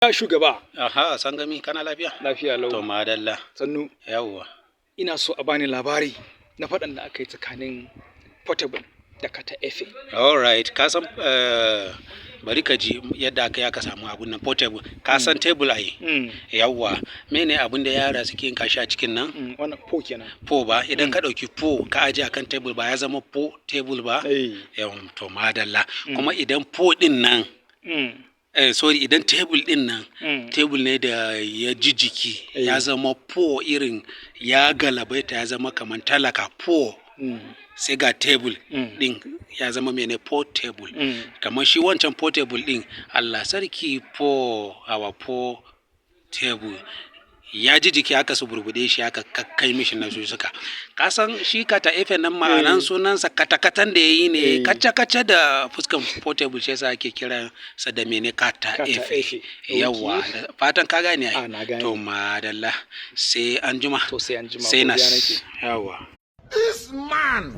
Ya shugaba. Aha, Sangami kana lafiya? Lafiya lau. To madalla. Sannu. Yawwa. Ina so a bani labari na faɗan da aka yi tsakanin Portable da Kata Efe. Alright, ka san bari ka ji yadda aka samu abun nan Portable. Ka san table ai? Yawwa. Mene abun da yara suke yin kashi a cikin nan? Wannan po kenan. Po ba, idan ka ɗauki po ka aje akan table ba ya zama po table ba? Yawwa, to madalla. Kuma idan po ɗin nan sorry, idan tebul din nan tebul ne da ya ji jiki ya zama po irin ya galabaita ya zama kamar talaka po sai ga tebul din ya zama mene portable kamar shi wancan portable din Allah sarki po awa po table ya ji jiki aka su burbude shi aka kai mishi na suka kasan shi Kata Efe nan ma'anan sunansa katakatan da yayi ne kaca da fuskan portable shi yasa ake kira sa da mene Kata Efe yawa fatan ka gane ai to madalla sai anjuma to sai anjuma sai na yawa this man